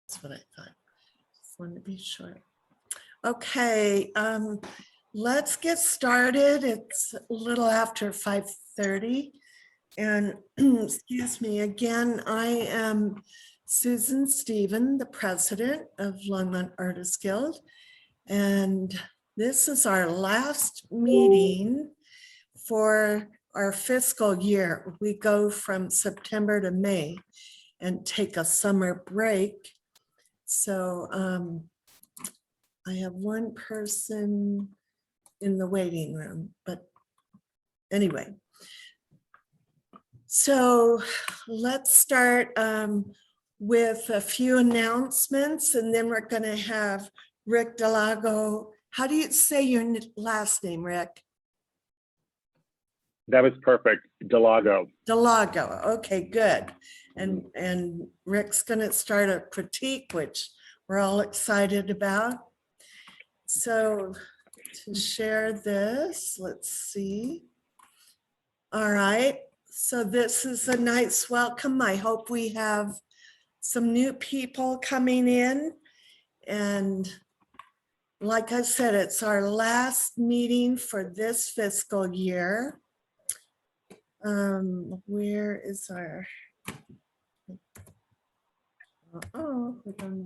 That's what I thought. Just wanted to be sure. Okay, let's get started. It's a little after 5:30. And excuse me, again, I am Susan Stephen, the president of Longmont Artists Guild. And this is our last meeting for our fiscal year. We go from September to May and take a summer break. So I have one person in the waiting room, but anyway. So let's start with a few announcements, and then we're going to have Rick Dallago. How do you say your last name, Rick? That was perfect. Dallago. Dallago. Okay, good. And Rick's going to start a critique, which we're all excited about. So to share this, let's see. All right. So this is a nice welcome. I hope we have some new people coming in. And like I said, it's our last meeting for this fiscal year. Where is our, we don't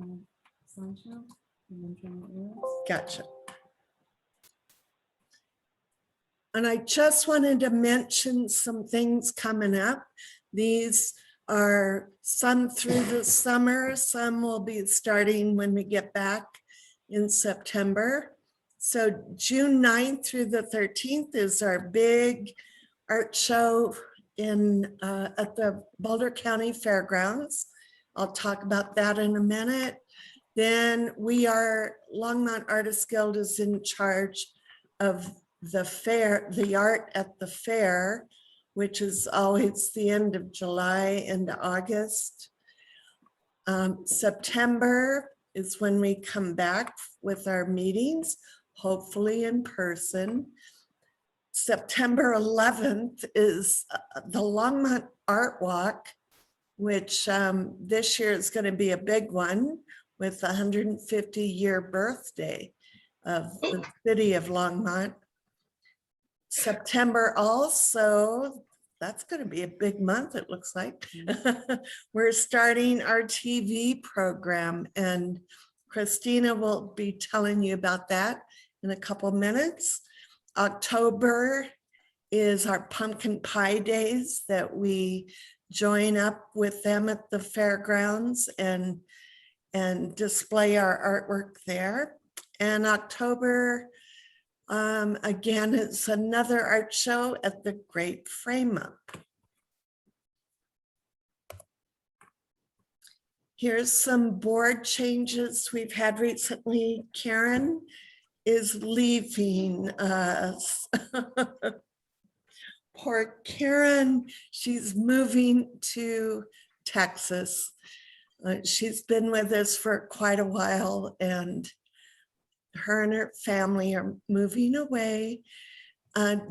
know. Gotcha. And I just wanted to mention some things coming up. These are some through the summer, some will be starting when we get back in September. So June 9th through the 13th is our big art show in at the Boulder County Fairgrounds. I'll talk about that in a minute. Then Longmont Artists Guild is in charge of the fair, the art at the fair, which is always the end of July into August. September is when we come back with our meetings, hopefully in person. September 11th is the Longmont Art Walk, which this year is going to be a big one with the 150-year birthday of the city of Longmont. September also, that's going to be a big month, it looks like. We're starting our TV program, and Christina will be telling you about that in a couple minutes. October is our pumpkin pie days that we join up with them at the fairgrounds and display our artwork there. And October, again, it's another art show at the Great Frame Up. Here's some board changes we've had recently. Karen is leaving us. Poor Karen, she's moving to Texas. She's been with us for quite a while, and her family are moving away.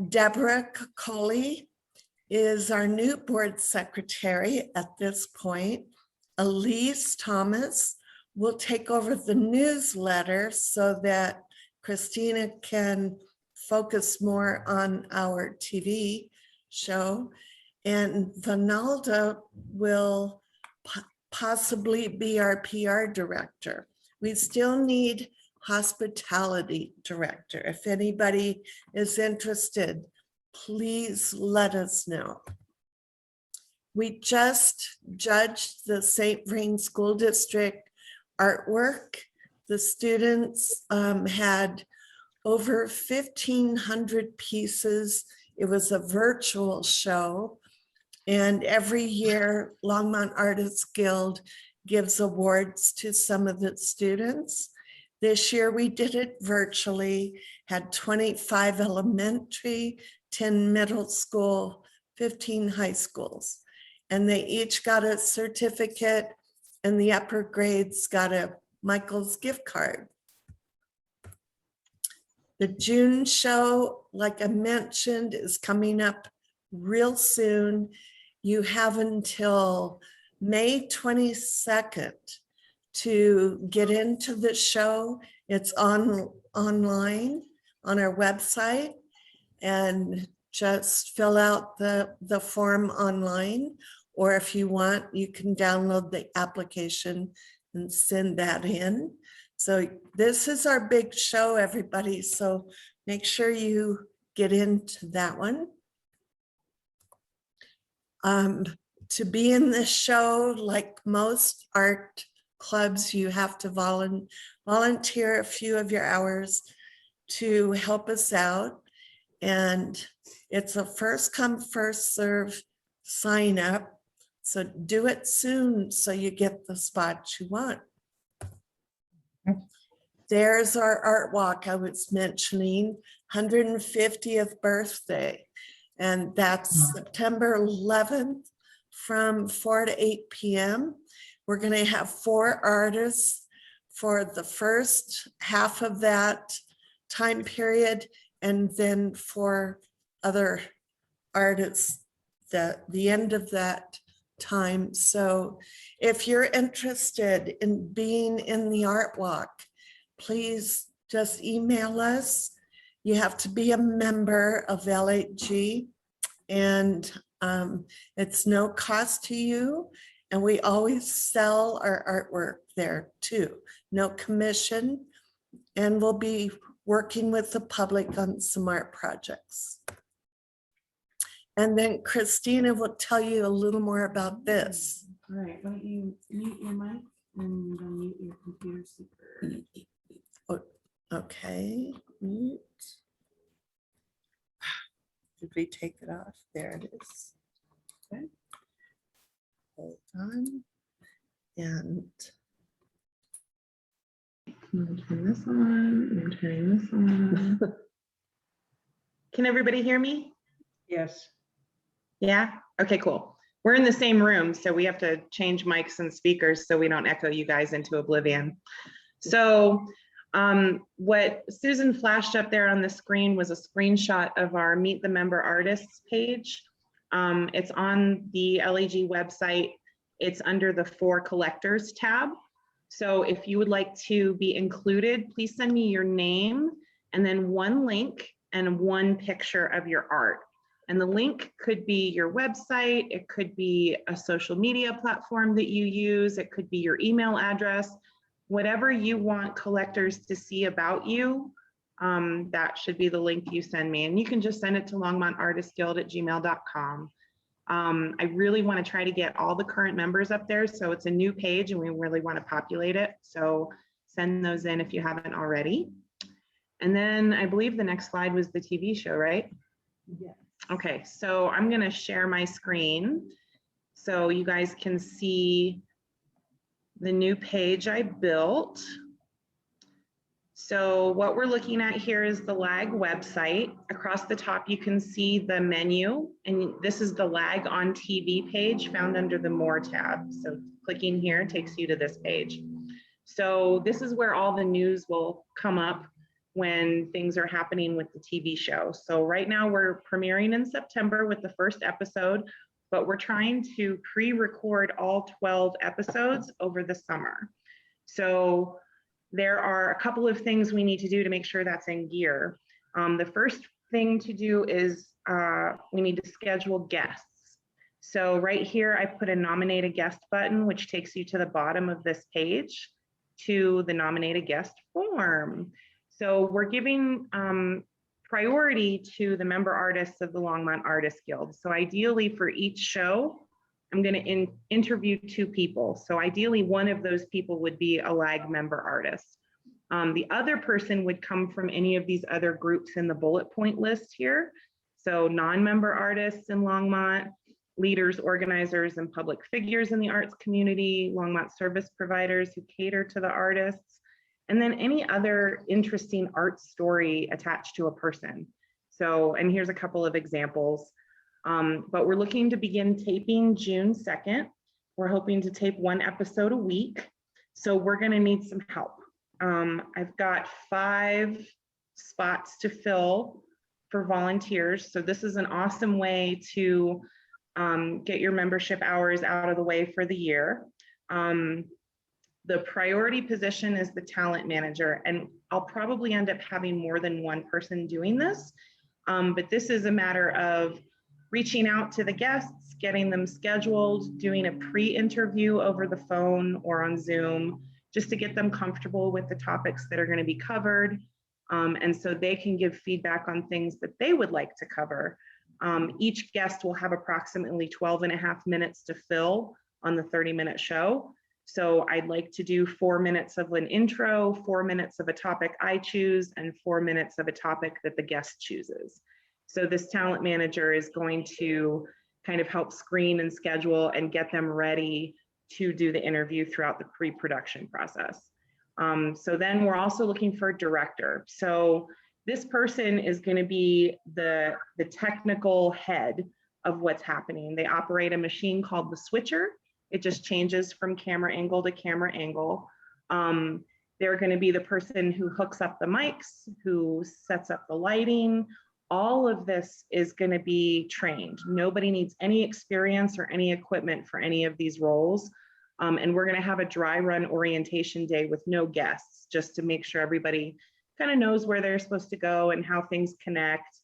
Deborah Coley is our new board secretary at this point. Elise Thomas will take over the newsletter so that Christina can focus more on our TV show. And Vanalda will possibly be our PR director. We still need hospitality director. If anybody is interested, please let us know. We just judged the St. Vrain School District artwork. The students had over 1,500 pieces. It was a virtual show. And every year, Longmont Artists Guild gives awards to some of the students. This year we did it virtually, had 25 elementary, 10 middle school, 15 high schools. And they each got a certificate, and the upper grades got a Michael's gift card. The June show, like I mentioned, is coming up real soon. You have until May 22nd to get into the show. It's online on our website, and just fill out the form online. Or if you want, you can download the application and send that in. So this is our big show, everybody. So make sure you get into that one. To be in this show, like most art clubs, you have to volunteer a few of your hours to help us out. And it's a first come, first serve sign up. So do it soon so you get the spot you want. There's our art walk I was mentioning, 150th birthday. And that's September 11th from 4 to 8 p.m. We're going to have 4 artists for the first half of that time period, and then 4 other artists at the end of that time. So if you're interested in being in the art walk, please just email us. You have to be a member of LHG, and it's no cost to you. And we always sell our artwork there too. No commission. And we'll be working with the public on some art projects. And then Christina will tell you a little more about this. All right, why don't you mute your mic and unmute your computer speaker. Okay. Mute. Did we take it off? There it is. Okay. Hold on. And I'm gonna turn this on. I'm turning this on. Can everybody hear me? Yes. Yeah? Okay, cool. We're in the same room, so we have to change mics and speakers so we don't echo you guys into oblivion. So what Susan flashed up there on the screen was a screenshot of our Meet the Member Artists page. It's on the LAG website. It's under the For Collectors tab. So if you would like to be included, please send me your name and then 1 link and 1 picture of your art. And the link could be your website, it could be a social media platform that you use, it could be your email address, whatever you want collectors to see about you, that should be the link you send me. And you can just send it to longmontartistguild@gmail.com. I really want to try to get all the current members up there. So it's a new page and we really want to populate it. So send those in if you haven't already. And then I believe the next slide was the TV show, right? Yeah. Okay, so I'm going to share my screen so you guys can see the new page I built. So what we're looking at here is the LAG website. Across the top, you can see the menu, and this is the LAG on TV page found under the More tab. So clicking here takes you to this page. So this is where all the news will come up when things are happening with the TV show. So right now we're premiering in September with the first episode, but we're trying to pre-record all 12 episodes over the summer. So there are a couple of things we need to do to make sure that's in gear. The first thing to do is we need to schedule guests. So right here, I put a nominate a guest button, which takes you to the bottom of this page to the nominate a guest form. So we're giving priority to the member artists of the Longmont Artists Guild. So ideally for each show, I'm going to interview 2 people. So ideally one of those people would be a LAG member artist. The other person would come from any of these other groups in the bullet point list here. So non-member artists in Longmont, leaders, organizers, and public figures in the arts community, Longmont service providers who cater to the artists, and then any other interesting art story attached to a person. So, and here's a couple of examples. But we're looking to begin taping June 2nd. We're hoping to tape 1 episode a week. So we're gonna need some help. I've got 5 spots to fill for volunteers. So this is an awesome way to get your membership hours out of the way for the year. The priority position is the talent manager, and I'll probably end up having more than one person doing this. But this is a matter of reaching out to the guests, getting them scheduled, doing a pre-interview over the phone or on Zoom, just to get them comfortable with the topics that are going to be covered. And so they can give feedback on things that they would like to cover. Each guest will have approximately 12.5 minutes to fill on the 30-minute show. So I'd like to do 4 minutes of an intro, 4 minutes of a topic I choose, and 4 minutes of a topic that the guest chooses. So this talent manager is going to kind of help screen and schedule and get them ready to do the interview throughout the pre-production process. So then we're also looking for a director. So this person is going to be the technical head of what's happening. They operate a machine called the switcher. It just changes from camera angle to camera angle. They're going to be the person who hooks up the mics, who sets up the lighting. All of this is going to be trained. Nobody needs any experience or any equipment for any of these roles. And we're going to have a dry run orientation day with no guests, just to make sure everybody kind of knows where they're supposed to go and how things connect.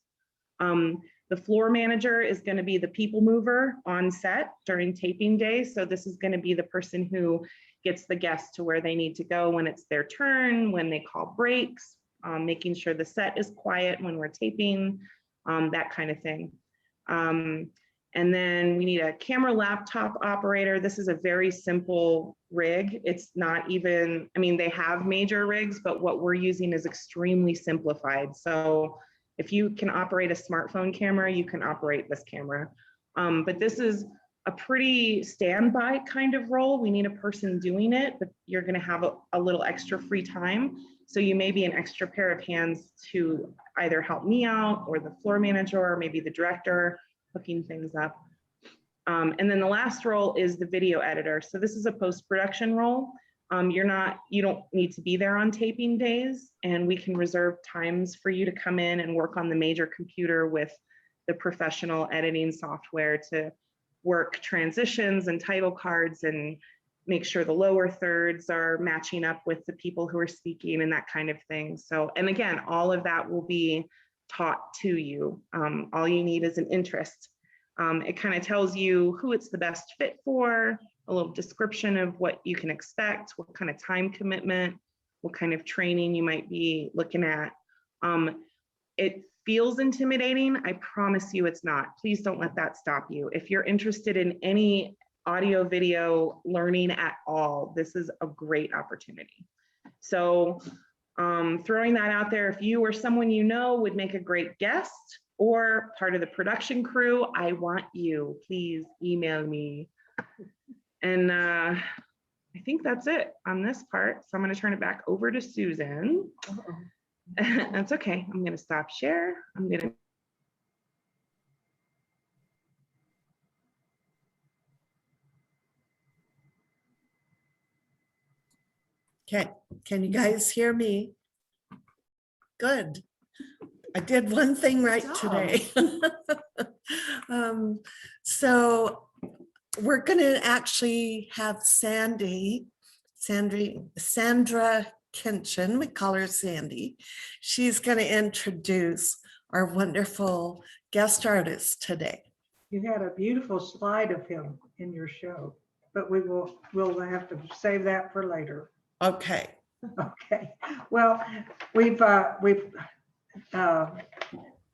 The floor manager is going to be the people mover on set during taping day. So this is going to be the person who gets the guests to where they need to go when it's their turn, when they call breaks, making sure the set is quiet when we're taping, that kind of thing. And then we need a camera laptop operator. This is a very simple rig. It's not even, I mean, they have major rigs, but what we're using is extremely simplified. So if you can operate a smartphone camera, you can operate this camera. But this is a pretty standby kind of role. We need a person doing it, but you're gonna have a little extra free time. So you may be an extra pair of hands to either help me out or the floor manager or maybe the director, hooking things up. And then the last role is the video editor. So this is a post-production role. You don't need to be there on taping days, and we can reserve times for you to come in and work on the major computer with the professional editing software to work transitions and title cards and make sure the lower thirds are matching up with the people who are speaking and that kind of thing. So, and again, all of that will be taught to you. All you need is an interest. It kind of tells you who it's the best fit for, a little description of what you can expect, what kind of time commitment, what kind of training you might be looking at. It feels intimidating. I promise you it's not. Please don't let that stop you. If you're interested in any audio video learning at all, this is a great opportunity. So throwing that out there, if you or someone you know would make a great guest or part of the production crew, I want you. Please email me. And I think that's it on this part. So I'm going to turn it back over to Susan. That's okay. I'm going to stop share. I'm going to. Okay, can you guys hear me? Good. I did one thing right today. So we're going to actually have Sandra Kinchin, we call her Sandy. She's going to introduce our wonderful guest artist today. You had a beautiful slide of him in your show, but we'll have to save that for later. Okay. Okay. Well,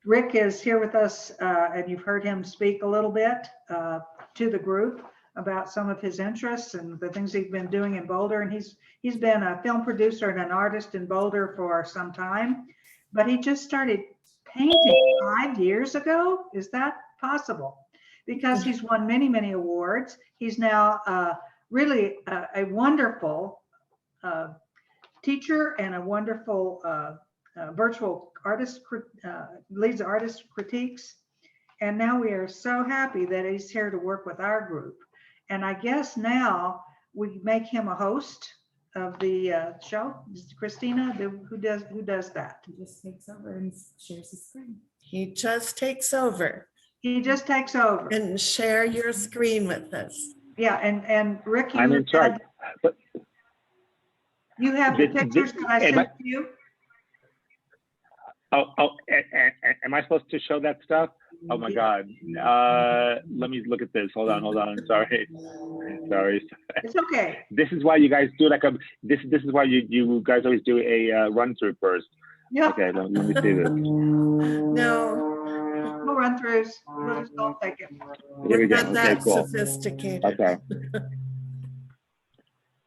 Rick is here with us, and you've heard him speak a little bit to the group about some of his interests and the things he's been doing in Boulder. And he's been a film producer and an artist in Boulder for some time, but he just started painting 5 years ago. Is that possible? Because he's won many, many awards. He's now really a wonderful teacher and a wonderful virtual artist, leads artist critiques. And now we are so happy that he's here to work with our group. And I guess now we make him a host of the show. Christina, who does that? He just takes over and shares his screen. He just takes over. He just takes over. And share your screen with us. Yeah, and Rick, I'm in charge. But You have the This- pictures this- that I am I- sent you? Am I supposed to show that stuff? Oh my God. Let me look at this. Hold on. Sorry. It's okay. This is why you guys do this is why you guys always do a run through first. Yeah, Okay, let me see this. No, we'll run throughs. We'll just all take it. Here we we're go. not Okay, that cool. sophisticated. Okay.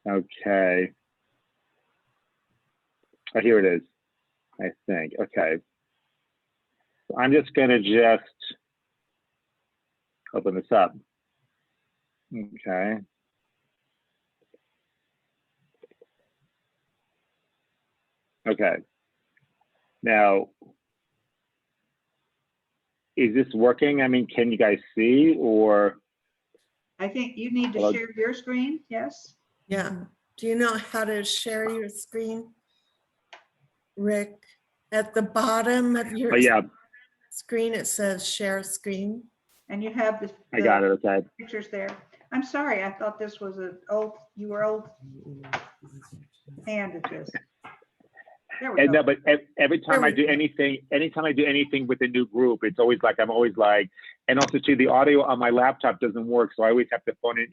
Okay. Oh, here it is. I think. Okay. So I'm just gonna open this up. Okay. Okay. Now, is this working? I mean, can you guys see or? I think you need to Hello? share your screen, yes? Yeah. Do you know how to share your screen? Rick, at the bottom of your Oh yeah, screen, it says share screen. And you have the I got it. Okay. pictures there. I'm sorry, I thought this was you were old hand at this. There we And go. no, but every time I do anything, anytime I do anything with a new group, it's always like I'm always like, and also too, the audio on my laptop doesn't work, so I always have to phone it.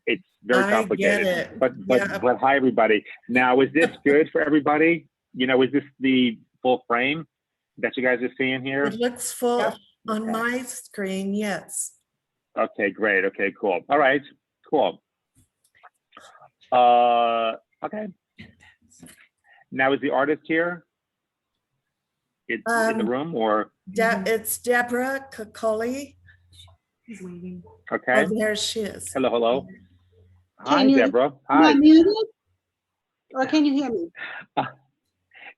It's very I complicated. get it. But Yeah. hi everybody. Now, is this good for everybody? You know, is this the full frame that you guys are seeing here? It looks full Yep. on Okay. my screen, yes. Okay, great. Okay, cool. All right, cool. Okay. Now, is the artist here? It's in the room or? It's Deborah Kokoli. He's waiting. Okay. Oh, there she is. Hello. Hi, Can you- Deborah. Am Hi. I muted? Or can you hear me?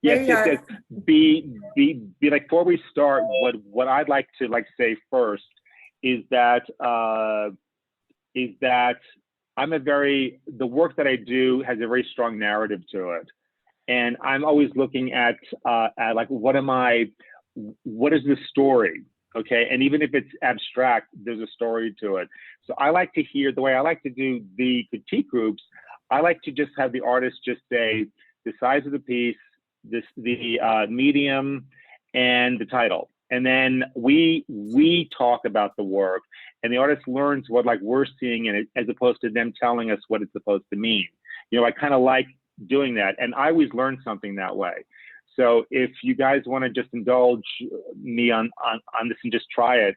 There you Yes. Be before we start, what I'd like to say first is that the work that I do has a very strong narrative to it. And I'm always looking at like, what is the story? Okay. And even if it's abstract, there's a story to it. So I like to hear, the way I like to do the critique groups, I like to just have the artist just say the size of the piece, the medium, and the title. And then we talk about the work, and the artist learns what we're seeing in it, as opposed to them telling us what it's supposed to mean. You know, I kind of like doing that, and I always learn something that way. So if you guys want to just indulge me on this and just try it,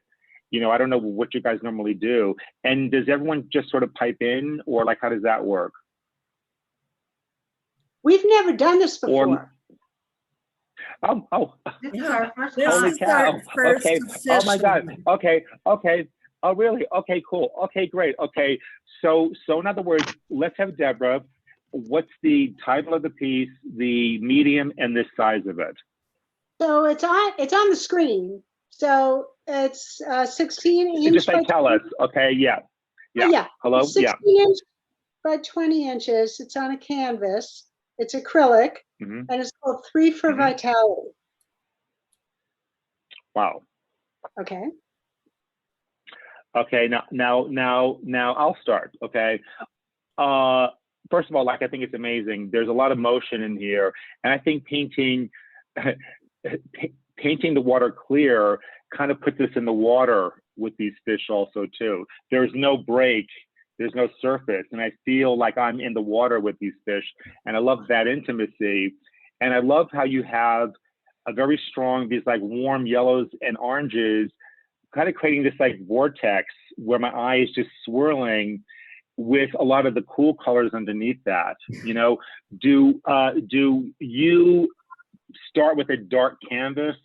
you know, I don't know what you guys normally do. And does everyone just sort of pipe in, or how does that work? We've never done this before. Oh, This is Yeah. our first This holy time. is cow. our first Okay. Oh my God. official. Okay. Oh, really? Okay, cool. Okay, great. Okay. So in other words, let's have Deborah. What's the title of the piece, the medium, and the size of it? So it's on the screen. So it's 16 inch. Just tell us. Okay. Yeah. Yeah. Hello. It's 16 inch by 20 inches. It's on a canvas. It's acrylic, Mm-hmm. and it's called 3 for Mhm. Vitality. Wow. Okay. Okay. Now I'll start. Okay. First of all, I think it's amazing. There's a lot of motion in here, and I think painting the water clear kind of puts us in the water with these fish also too. There's no break, there's no surface, and I feel like I'm in the water with these fish, and I love that intimacy. And I love how you have a very strong, these warm yellows and oranges, kind of creating this vortex where my eye is just swirling with a lot of the cool colors underneath that. You know, do you start with a dark canvas?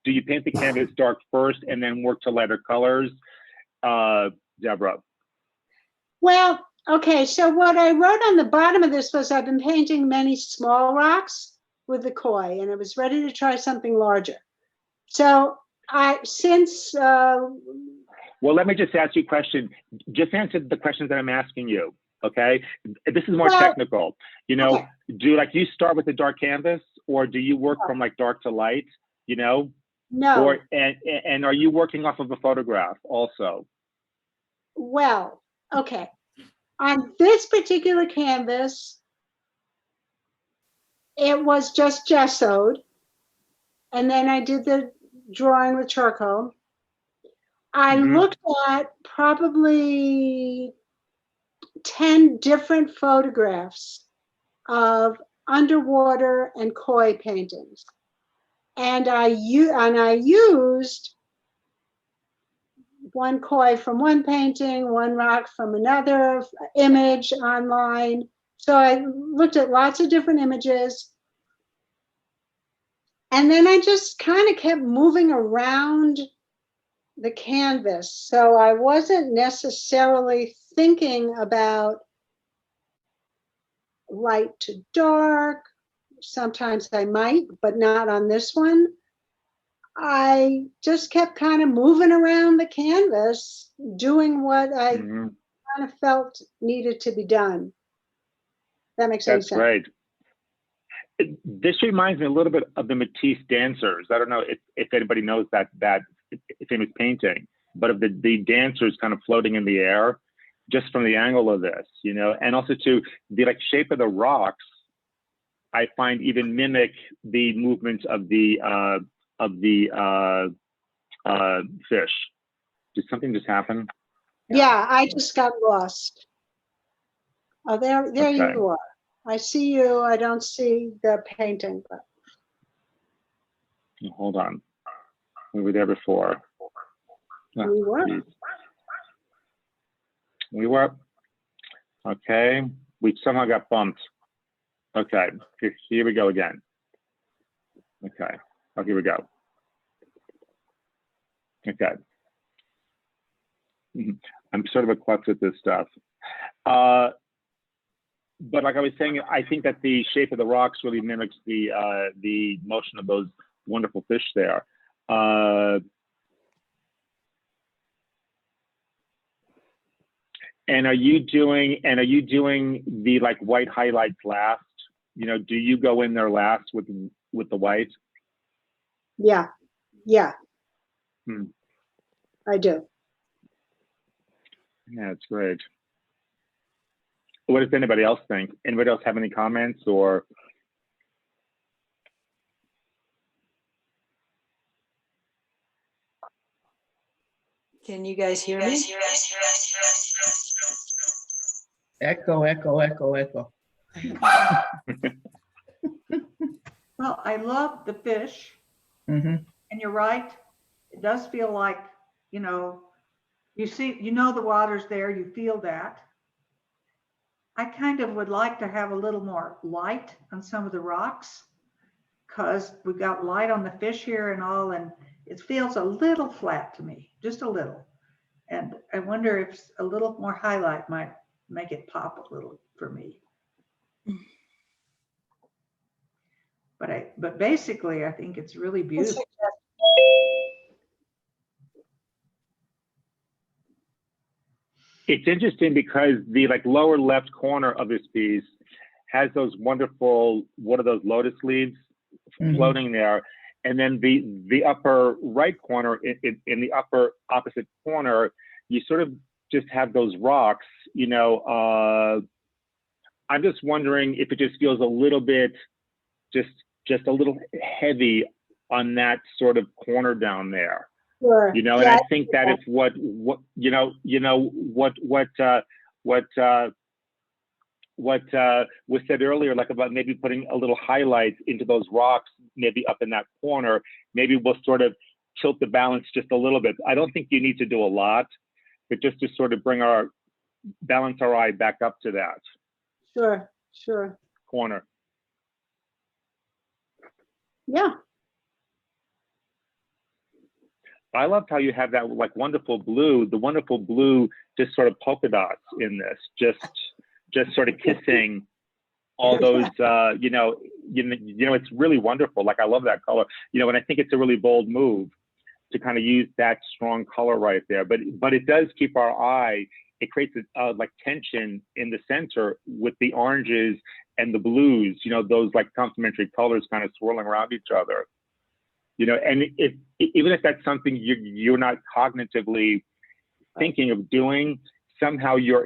Do you paint the canvas dark first and then work to lighter colors? Deborah. Well, okay. So what I wrote on the bottom of this was I've been painting many small rocks with the koi, and I was ready to try something larger. So Well, let me just ask you a question. Just answer the questions that I'm asking you, okay? This is more technical. You know, okay. Do you start with a dark canvas, or do you work from dark to light, you know? No. Or and are you working off of a photograph also? Well, okay. On this particular canvas, It was just gessoed. And then I did the drawing with charcoal. I Mhm. looked at probably 10 different photographs of underwater and koi paintings. And I used one koi from one painting, one rock from another image online. So I looked at lots of different images. And then I just kind of kept moving around the canvas. So I wasn't necessarily thinking about light to dark. Sometimes I might, but not on this one. I just kept kind of moving around the canvas, doing what I Mhm. kind of felt needed to be done. That makes any That's sense. great. This reminds me a little bit of the Matisse dancers. I don't know if anybody knows that famous painting, but of the dancers kind of floating in the air, just from the angle of this, you know, and also to the like shape of the rocks, I find even mimic the movements of the fish. Did something just happen? Yeah, I just got lost. Oh, there Okay. you are. I see you. I don't see the painting, but Hold on. We were there before. Oh, we were. geez. We were. Okay. We somehow got bumped. Okay. Here we go again. Okay. Oh, here we go. Okay. I'm sort of a klutz at this stuff. But like I was saying, I think that the shape of the rocks really mimics the motion of those wonderful fish there. And are you doing the like white highlights last? You know, do you go in there last with the white? Yeah, yeah, Hmm. I do. Yeah, it's great. What does anybody else think? Anybody else have any comments or? Can you guys hear me? Echo, echo, echo, echo. Well, I love the fish, Mm-hmm. and you're right. It does feel like, you know, you know the water's there, you feel that. I kind of would like to have a little more light on some of the rocks because we've got light on the fish here and all, and it feels a little flat to me, just a little. And I wonder if a little more highlight might make it pop a little for me. But basically, I think it's really beautiful. It's interesting because the like lower left corner of this piece has those wonderful, what are those, lotus leaves floating there. And then the upper right corner, in the upper opposite corner, you sort of just have those rocks, you know. I'm just wondering if it just feels a little bit, just a little heavy on that sort of corner down there. Sure. You know, and Yeah, I think that if what was said earlier, like about maybe putting a little highlights into those rocks, maybe up in that corner, maybe we'll sort of tilt the balance just a little bit. I don't think you need to do a lot, but just to sort of balance our eye back up to that sure, sure. corner. Yeah, I loved how you have that like wonderful blue, the wonderful blue, just sort of polka dots in this, just sort of kissing all those, it's really wonderful. Like I love that color, you know, and I think it's a really bold move to kind of use that strong color right there. But it does keep our eye. It creates like tension in the center with the oranges and the blues, you know, those like complementary colors kind of swirling around each other. You know, and even if that's something you're not cognitively thinking of doing, somehow your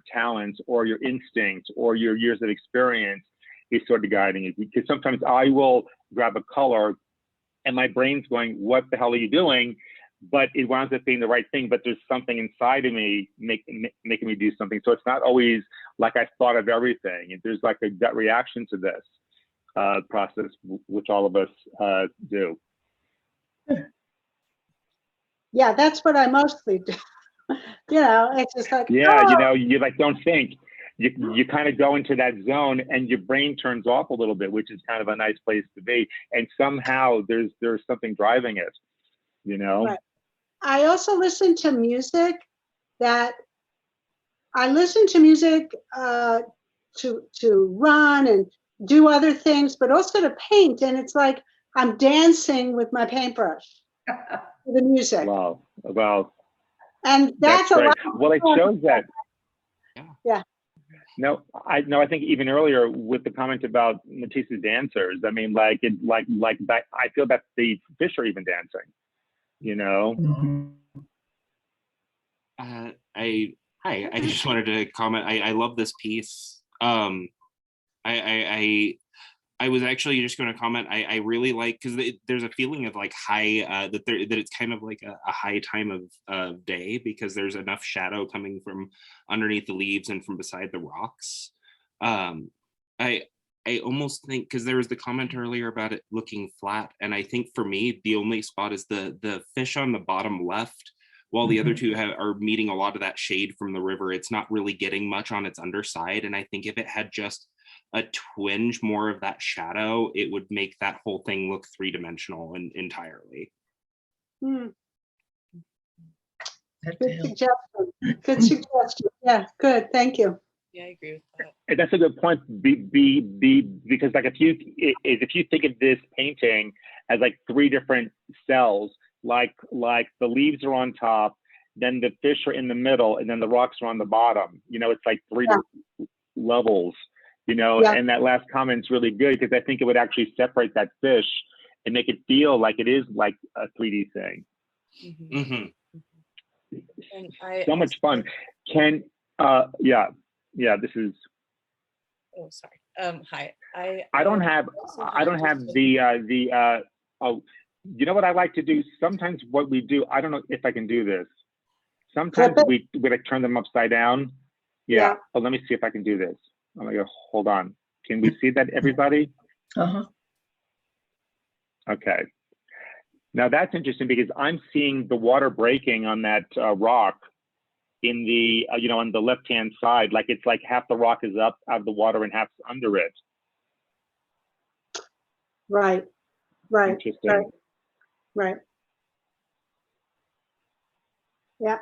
talents or your instincts or your years of experience is sort of guiding it. Because sometimes I will grab a color and my brain's going, what the hell are you doing? But it winds up being the right thing, but there's something inside of me making me do something. So it's not always like I thought of everything. There's like a gut reaction to this process, which all of us do. Yeah, that's what I mostly do. It's just like, Yeah, oh, you like don't think. You kind of go into that zone and your brain turns off a little bit, which is kind of a nice place to be. And somehow there's something driving it, Right. I also listen to music that I listen to music to run and do other things, but also to paint. And it's like I'm dancing with my paintbrush, the music. Wow. Well, And that's a great. lot. Well, it shows that. Yeah. No, I think even earlier with the comment about Matisse's dancers, I mean, like that. I feel that the fish are even dancing. Mhm. I just wanted to comment. I love this piece. I was actually just going to comment. I really like, because there's a feeling of like high that it's kind of like a high time of day, because there's enough shadow coming from underneath the leaves and from beside the rocks. I almost think, because there was the comment earlier about it looking flat, and I think for me the only spot is the fish on the bottom left. While the other two are meeting a lot of that shade from the river, it's not really getting much on its underside. And I think if it had just a twinge more of that shadow, it would make that whole thing look three-dimensional and entirely. Hmm. That Good helps. suggestion. Good suggestion. Yeah, good. Thank you. Yeah, I agree with that. And that's a good point. Because like if you think of this painting as like three different cells, like the leaves are on top, then the fish are in the middle, and then the rocks are on the bottom. It's like three levels. And that last comment's really good, because I think it would actually separate that fish and make it feel like it is like a 3D thing. And I So much fun. This is. Oh, sorry. Hi. I don't have the you know what I like to do? Sometimes what we do, I don't know if I can do this. Sometimes we like turn them upside down. Yeah. Oh, let me see if I can do this. Oh my God, hold on. Can we see that, everybody? Uh-huh. Okay. Now that's interesting, because I'm seeing the water breaking on that rock in the, on the left-hand side. Like it's like half the rock is up out of the water and half's under it. Right. Interesting. Right. Yeah.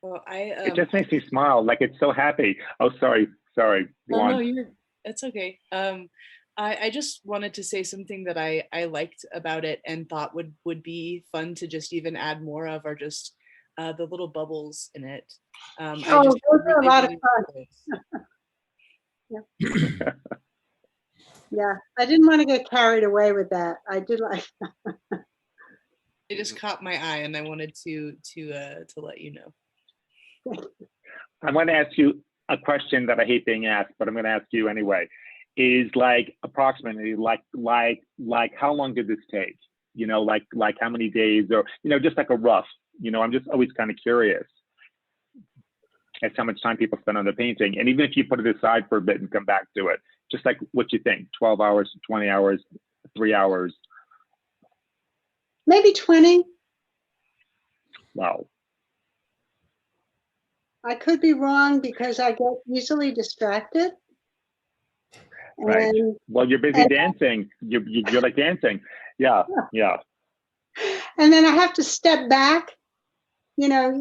Well, It just makes me smile. Like it's so happy. Oh, sorry. Go on. No, it's okay. I just wanted to say something that I liked about it and thought would be fun to just even add more of, are just the little bubbles in it. Those are a lot of fun. Yeah. Yeah, I didn't want to get carried away with that. I did like. It just caught my eye, and I wanted to let you know. I'm going to ask you a question that I hate being asked, but I'm going to ask you anyway. Is like approximately like how long did this take? Like how many days, or just like a rough. I'm just always kind of curious as how much time people spend on the painting, and even if you put it aside for a bit and come back to it, just like what you think: 12 hours, 20 hours, 3 hours. Maybe 20. Wow. I could be wrong, because I get easily distracted. Right. And, well, you're busy dancing. You're like dancing. Yeah. And then I have to step back. You're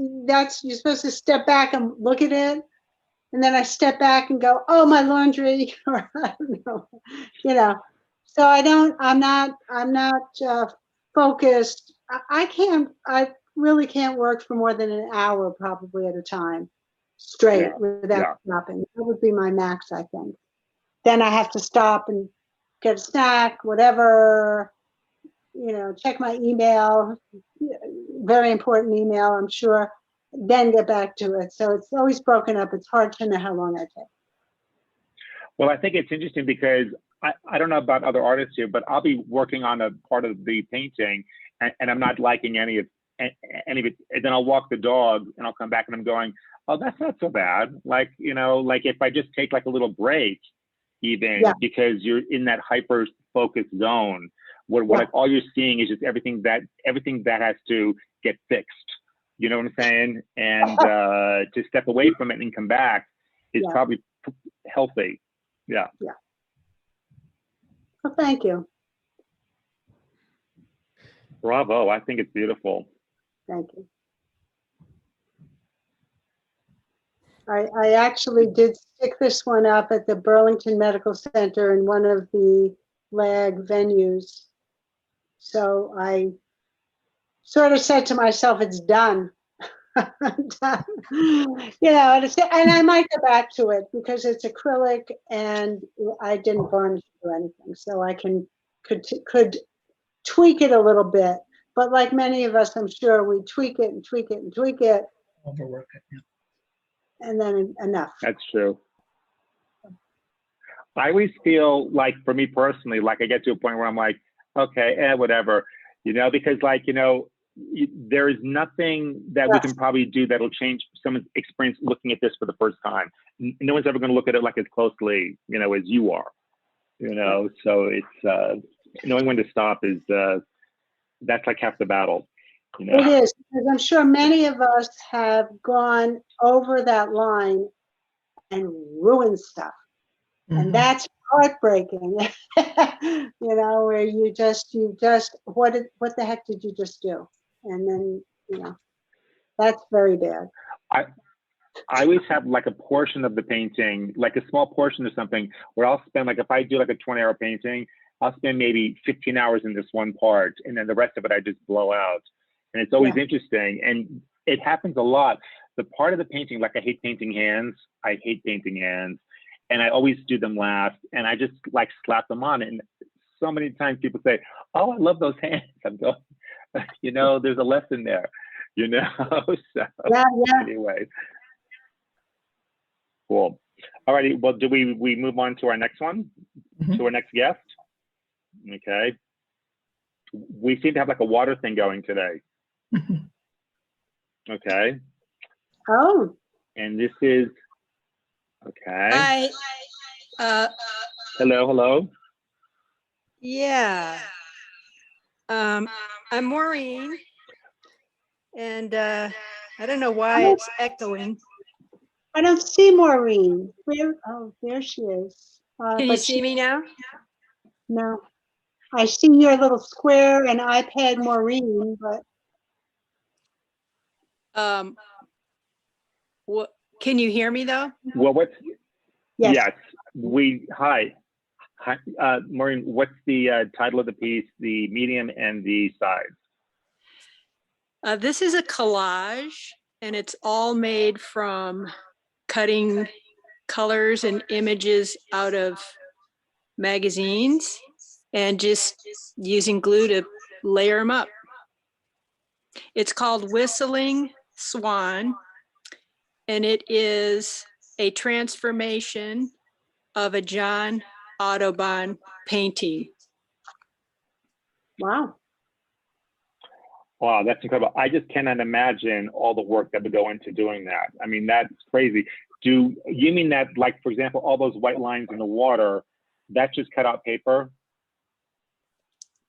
supposed to step back and look at it. And then I step back and go, oh, my laundry, or I don't know, So I'm not focused. I really can't work for more than an hour probably at a time straight without stopping. That would be my max, I think. Then I have to stop and get a snack, whatever, check my email, very important email, I'm sure. then get back to it. So it's always broken up. It's hard to know how long I take. Well, I think it's interesting because I don't know about other artists here, but I'll be working on a part of the painting and I'm not liking any of it. And then I'll walk the dog and I'll come back and I'm going, oh, that's not so bad. Like, you know, like if I just take like a little break, even because you're in that hyper focused zone where like all you're seeing is just everything that has to get fixed. You know what I'm saying? And to step away from it and come back is probably healthy. Yeah. Yeah. Well, thank you. Bravo. I think it's beautiful. Thank you. I actually did stick this one up at the Burlington Medical Center in one of the LAG venues. So I sort of said to myself, it's done. Done. You know, and I might go back to it because it's acrylic and I didn't varnish or anything. So I could tweak it a little bit. But like many of us, I'm sure we tweak it and tweak it and tweak it. Overwork it. Yeah. And then enough. That's true. I always feel like, for me personally, like I get to a point where I'm like, okay, whatever, you know, because like, you know, there is nothing that we can probably do that'll change someone's experience looking at this for the first time. No one's ever going to look at it like as closely, you know, as you are, you know, so it's knowing when to stop is, that's like half the battle. You know? It is, because I'm sure many of us have gone over that line and ruined stuff. And that's heartbreaking, you know, where you just, what the heck did you just do? And then, you know, that's very bad. I always have like a portion of the painting, like a small portion of something where I'll spend, like if I do like a 20-hour painting, I'll spend maybe 15 hours in this one part and then the rest of it I just blow out. And it's always interesting. And it happens a lot. The part of the painting, like I hate painting hands. I hate painting hands. And I always do them last. And I just like slap them on. And so many times people say, oh, I love those hands. I'm going, you know, there's a lesson there, you know? So anyway. Cool. All righty. Well, do we move on to our next one? To our next guest? Okay. We seem to have like a water thing going today. Okay. Oh. And this is, okay. Hi. Hello. Yeah. I'm Maureen. And I don't know why it's echoing. I don't see Maureen. Where? Oh, there she is. Can you see me now? No. I see your little square and iPad Maureen, but what, can you hear me though? Well, what's, yes. Hi, Maureen, what's the title of the piece, the medium and the size? This is a collage and it's all made from cutting colors and images out of magazines and just using glue to layer them up. It's called Whistling Swan, and it is a transformation of a John Audubon painting. Wow. Wow, that's incredible. I just cannot imagine all the work that would go into doing that. I mean, that's crazy. Do you mean that, like, for example, all those white lines in the water, that's just cut out paper?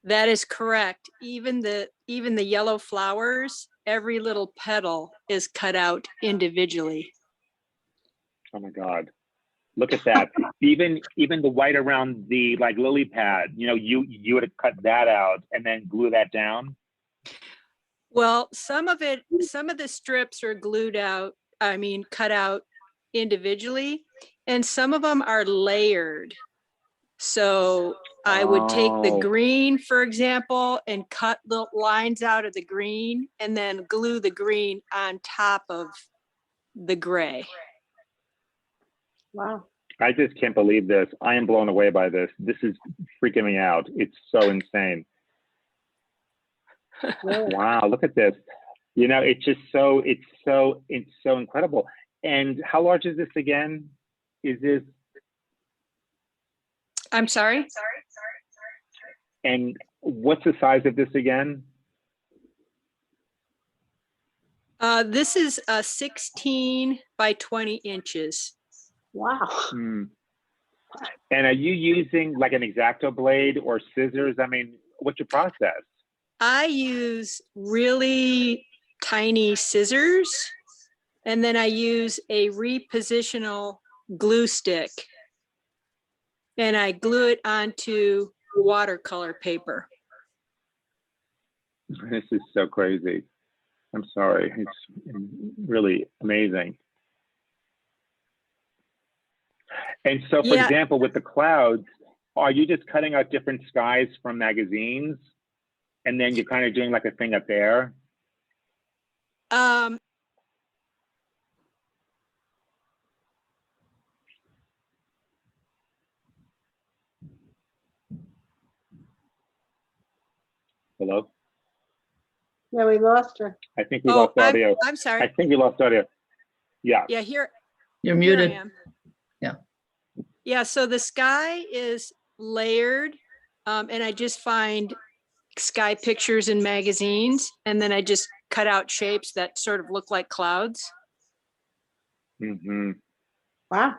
That is correct. Even the yellow flowers, every little petal is cut out individually. Oh my God. Look at that. even the white around the like lily pad, you know, you would have cut that out and then glue that down. Well, some of the strips are glued out, cut out individually, and some of them are layered. So I would take the green, for example, and cut the lines out of the green and then glue the green on top of the gray. Wow. I just can't believe this. I am blown away by this. This is freaking me out. It's so insane. Wow, look at this. You know, it's so incredible. And how large is this again? Is this, I'm sorry? and what's the size of this again? This is 16 by 20 inches. Wow. Hmm. And are you using like an X-Acto blade or scissors? I mean, what's your process? I use really tiny scissors, and then I use a repositional glue stick, and I glue it onto watercolor paper. This is so crazy. I'm sorry. It's really amazing. And so, for Yeah. example, with the clouds, are you just cutting out different skies from magazines? And then you're kind of doing like a thing up there? Um, Hello? Yeah, we lost her. I think we lost audio. I'm I sorry. think we lost audio. Yeah. Yeah, here You're here I muted. am. Yeah. Yeah, so the sky is layered, and I just find sky pictures in magazines, and then I just cut out shapes that sort of look like clouds. Hmm. Wow.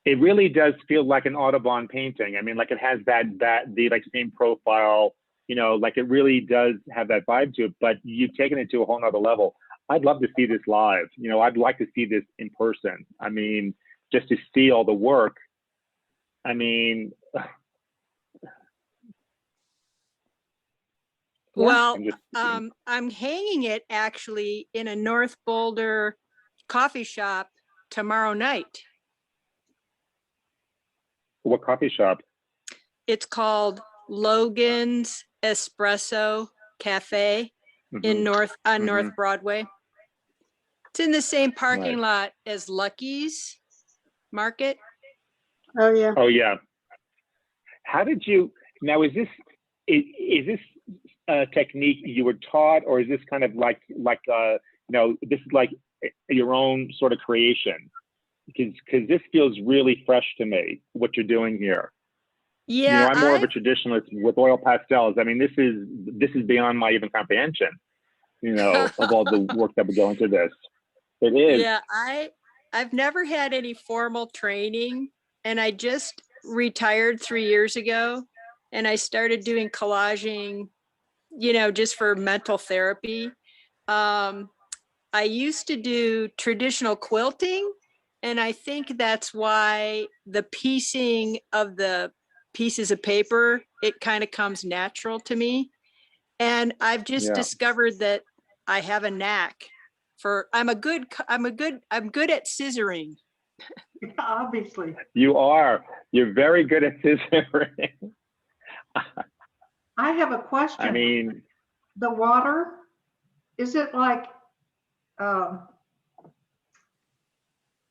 It really does feel like an Audubon painting. I mean, like it has the like same profile, you know, like it really does have that vibe to it, but you've taken it to a whole nother level. I'd love to see this live. You know, I'd like to see this in person. I mean, just to see all the work. I mean, Well, I'm just, I'm hanging it actually in a North Boulder coffee shop tomorrow night. what coffee shop? It's called Logan's Espresso Cafe in North Broadway. It's in the same parking lot as Lucky's Market. Oh, yeah. Oh yeah. How did you, now is this a technique you were taught, or is this kind of like you know, this is like your own sort of creation? Because this feels really fresh to me, what you're doing here. Yeah, you know, I'm more of a traditionalist with oil pastels. I mean, this is beyond my even comprehension, you know, of all the work that would go into this. It is. Yeah, I've never had any formal training, and I just retired 3 years ago, and I started doing collaging, you know, just for mental therapy. I used to do traditional quilting, and I think that's why the piecing of the pieces of paper, it kind of comes natural to me. And I've just Yeah. discovered that I have a knack for, I'm good at scissoring. Obviously. You are. You're very good at scissoring. I have a question. I mean, The water, is it like,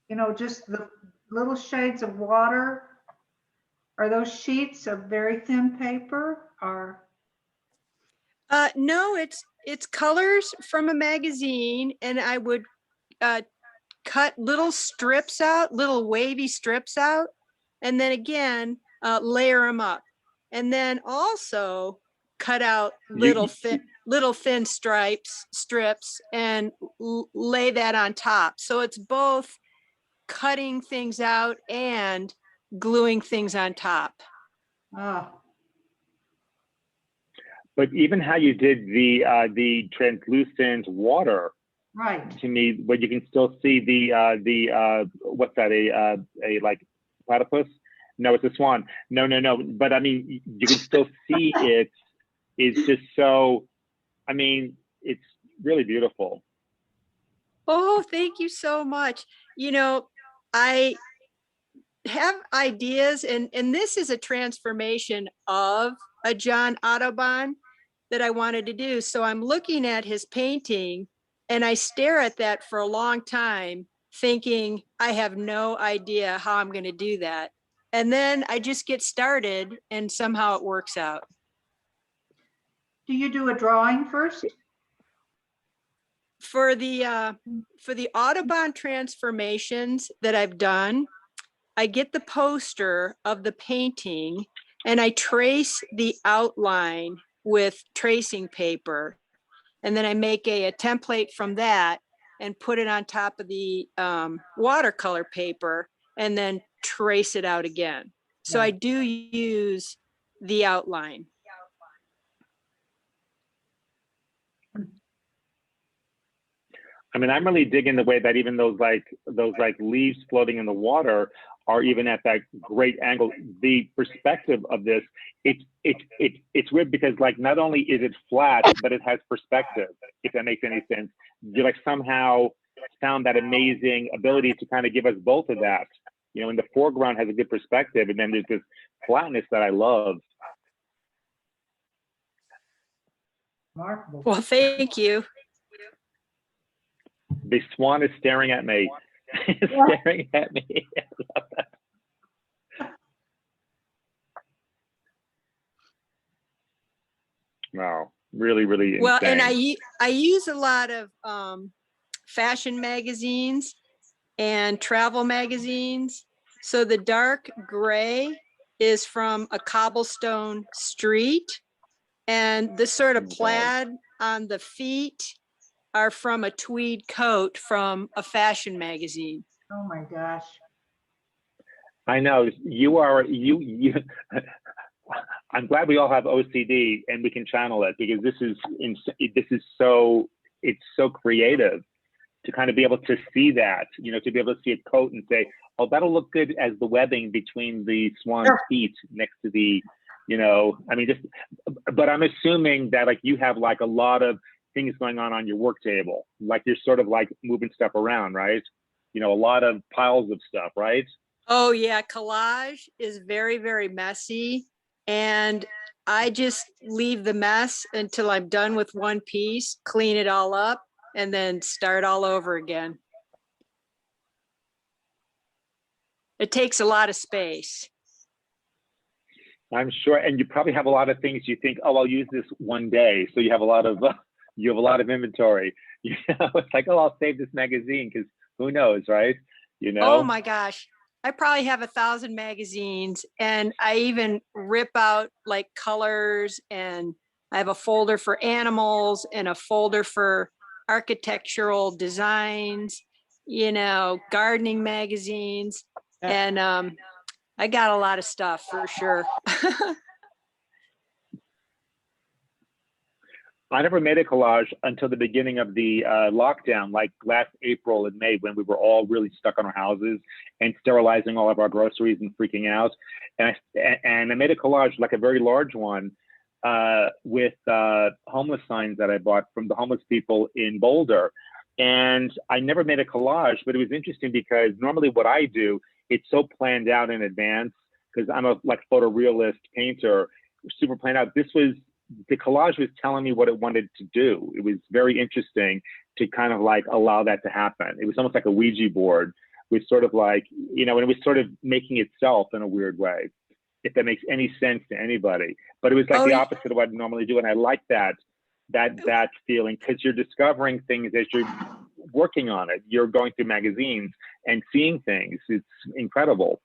you know, just the little shades of water? Are those sheets of very thin paper or? No, it's colors from a magazine, and I would cut little strips out, little wavy strips out, and then again layer them up, and then also cut out little thin strips, and lay that on top. So it's both cutting things out and gluing things on top. but even how you did the translucent water, Right. to me, but you can still see the what's that, a like platypus? No, it's a swan. No. But I mean, you can still see it. It's just so. I mean, it's really beautiful. Oh, thank you so much. You know, I have ideas, and this is a transformation of a John Audubon that I wanted to do. So I'm looking at his painting, and I stare at that for a long time, thinking I have no idea how I'm going to do that. And then I just get started, and somehow it works out. Do you do a drawing first? for the Audubon transformations that I've done, I get the poster of the painting and I trace the outline with tracing paper. And then I make a template from that and put it on top of the watercolor paper and then trace it out again. So I do use the outline. I mean, I'm really digging the way that even those leaves floating in the water are even at that great angle. The perspective of this, it's weird because like not only is it flat, but it has perspective, if that makes any sense. You like somehow found that amazing ability to kind of give us both of that. You know, in the foreground has a good perspective, and then there's this flatness that I love. Remarkable. Well, thank you. The swan is staring at me. Staring at me. I love that. Wow, really, really Well, insane. and I use a lot of fashion magazines and travel magazines. So the dark gray is from a cobblestone street, and the sort of plaid on the feet are from a tweed coat from a fashion magazine. Oh my gosh. I know you I'm glad we all have OCD and we can channel it, because it's so creative to kind of be able to see that, you know, to be able to see a coat and say, oh, that'll look good as the webbing between the swan's feet next to the, you know, I mean, but I'm assuming that like you have like a lot of things going on your work table, like you're sort of like moving stuff around, right? You know, a lot of piles of stuff, right? Oh yeah, collage is very, very messy. And I just leave the mess until I'm done with one piece, clean it all up, and then start all over again. It takes a lot of space. I'm sure, and you probably have a lot of things you think, oh, I'll use this one day. So you have a lot of inventory. You know, it's like, oh, I'll save this magazine because who knows, right? You know. Oh my gosh. I probably have 1,000 magazines, and I even rip out like colors, and I have a folder for animals and a folder for architectural designs, you know, gardening magazines. And I got a lot of stuff for sure. I never made a collage until the beginning of the lockdown, like last April and May, when we were all really stuck on our houses and sterilizing all of our groceries and freaking out. And I made a collage, like a very large one, with homeless signs that I bought from the homeless people in Boulder. And I never made a collage, but it was interesting because normally what I do, it's so planned out in advance because I'm a like photorealist painter, super planned out. The collage was telling me what it wanted to do. It was very interesting to kind of like allow that to happen. It was almost like a Ouija board, with sort of like, you know, and it was sort of making itself in a weird way, if that makes any sense to anybody. But it was like the opposite of what I normally do. And I like that feeling, because you're discovering things as you're working on it. You're going through magazines and seeing things. It's incredible.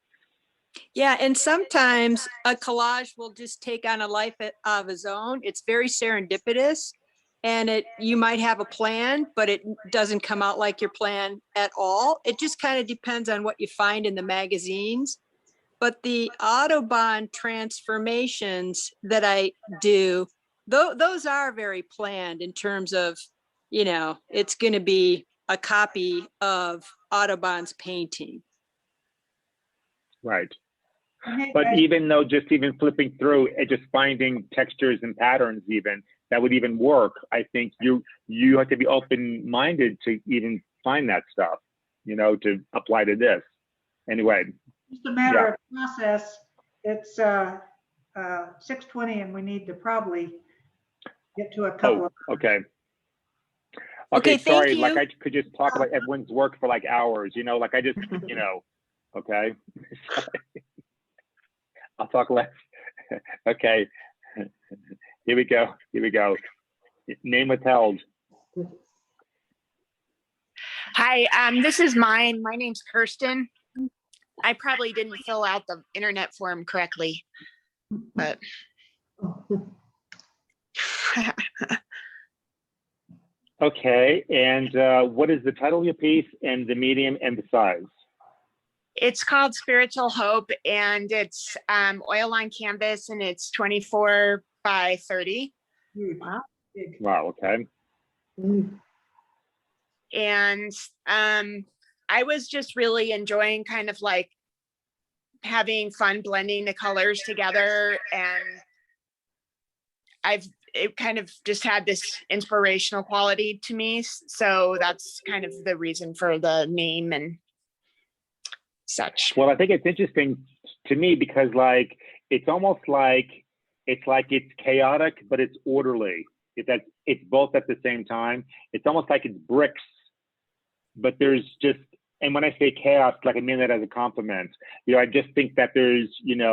Yeah, and sometimes a collage will just take on a life of its own. It's very serendipitous, and you might have a plan, but it doesn't come out like your plan at all. It just kind of depends on what you find in the magazines. But the Audubon transformations that I do, those are very planned in terms of, you know, it's going to be a copy of Audubon's painting. Right. Hey, But guys, even though just even flipping through and just finding textures and patterns, even that would even work, I think you have to be open-minded to even find that stuff, you know, to apply to this. Anyway. just a matter of process. It's 6:20 and we need to probably get to a couple of. Okay. Okay, sorry, thank like you. I could just talk about everyone's work for like hours, you know, like I just, you know, okay. I'll talk less. Okay. Here we go. Name withheld. Hi, this is mine. My name's Kirsten. I probably didn't fill out the internet form correctly, but Okay, and what is the title of your piece and the medium and the size? it's called Spiritual Hope, and it's oil on canvas, and it's 24 by 30. Wow. Wow, okay. And I was just really enjoying kind of like having fun blending the colors together, and it kind of just had this inspirational quality to me. So that's kind of the reason for the name and such. Well, I think it's interesting to me because like it's almost like it's chaotic, but it's orderly. It's both at the same time. It's almost like it's bricks, but there's just, and when I say chaos, like I mean that as a compliment. You know, I just think that there's a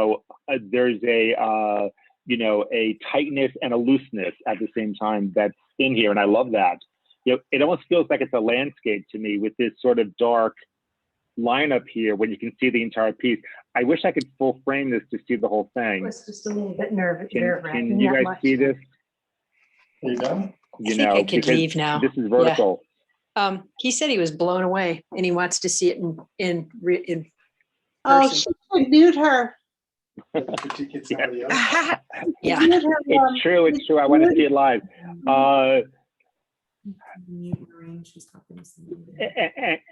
tightness and a looseness at the same time that's in here, and I love that. You know, it almost feels like it's a landscape to me with this sort of dark lineup here when you can see the entire piece. I wish I could full frame this to see the whole thing. It's just a little bit nerve Can wracking. you guys see this? Are you done? You I think I could because leave now. this is vertical. He said he was blown away and he wants to see it in Oh, person. she should mute her. Critique it somebody else. Yeah. Mute her, It's true. It's true. I want to see it live.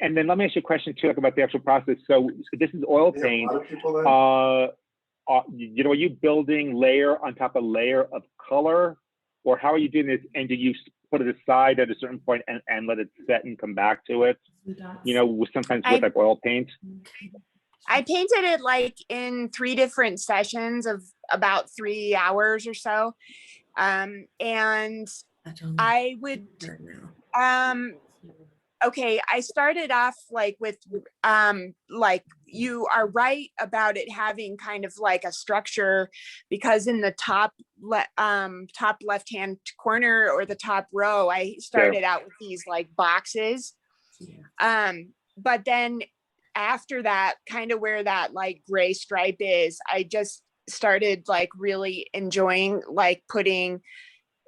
And then let me ask you a question too, like about the actual process. So this is oil We have a paint. lot of people there. You know, are you building layer on top of layer of color, or how are you doing this? And do you put it aside at a certain point and let it set and come back to it? You know, sometimes with like oil paint. I painted it like in 3 different sessions of about 3 hours or so. And I would, okay, I started off like with, like you are right about it having kind of like a structure, because in the top left-hand corner or the top row, I started out with these like boxes. But then after that, kind of where that like gray stripe is, I just started like really enjoying like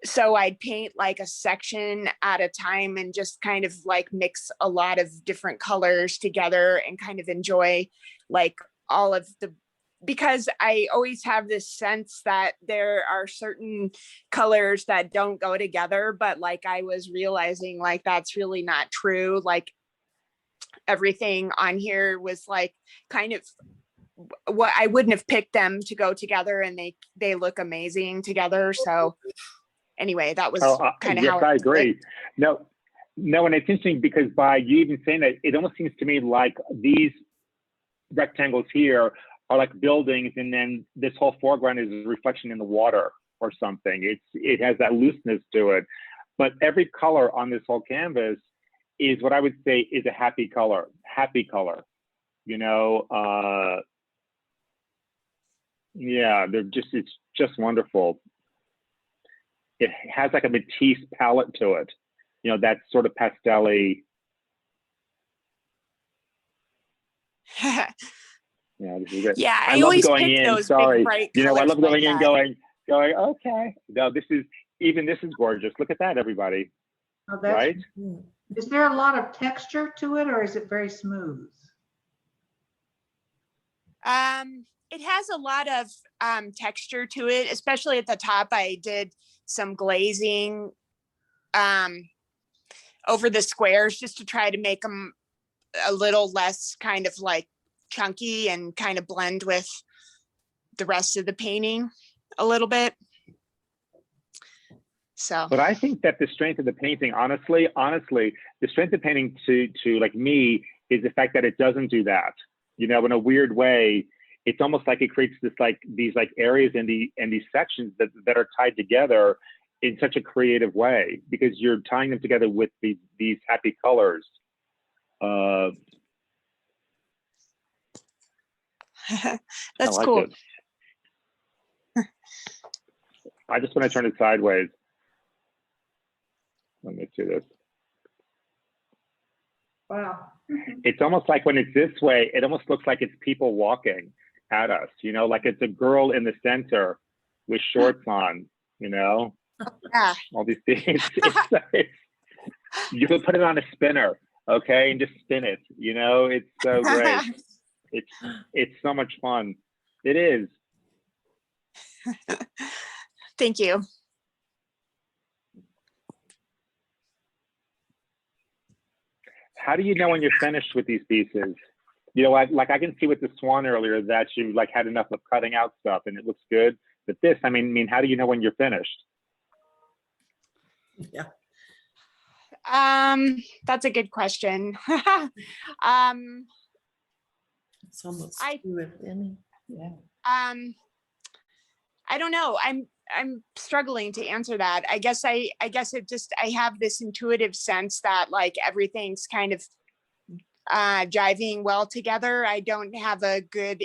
so I'd paint like a section at a time and just kind of like mix a lot of different colors together and kind of enjoy like all of because I always have this sense that there are certain colors that don't go together, but like I was realizing like that's really not true. Like everything on here was like kind of what I wouldn't have picked them to go together, and they look amazing together. So anyway, that was kind of yes, how I agree. No, and it's interesting because by you even saying that, it almost seems to me like these rectangles here are like buildings, and then this whole foreground is a reflection in the water or something. It has that looseness to it, but every color on this whole canvas is what I would say is a happy color. You know, yeah, it's just wonderful. It has like a Matisse palette to it, you know, that sort of pastel-y. Yeah, this is it. Yeah, I love always going pick in. those Sorry, big bright you know, I colors love going like in, that. going. Okay, no, this is gorgeous. Look at that, everybody. Oh, Right? Is there a lot of texture to it, or is it very smooth? It has a lot of texture to it, especially at the top. I did some glazing over the squares just to try to make them a little less kind of like chunky and kind of blend with the rest of the painting a little bit. So, but I think that the strength of the painting, honestly, the strength of painting to like me is the fact that it doesn't do that. You know, in a weird way, it's almost like it creates these areas and these sections that are tied together in such a creative way, because you're tying them together with these happy colors. that's like cool. I just want to turn it sideways. Let me see this. Wow. It's almost like when it's this way, it almost looks like it's people walking at us, you know, like it's a girl in the center with shorts on, you know, Yeah. all these things. You could put it on a spinner, okay, and just spin it, you know, it's so great. It's so much fun. It is. Thank you. How do you know when you're finished with these pieces? You know, like I can see with the swan earlier that you like had enough of cutting out stuff and it looks good. But this, I mean, how do you know when you're finished? Yeah. That's a good question. It's almost I- within. Yeah. I don't know. I'm struggling to answer that. I guess I have this intuitive sense that like everything's kind of jiving well together. I don't have a good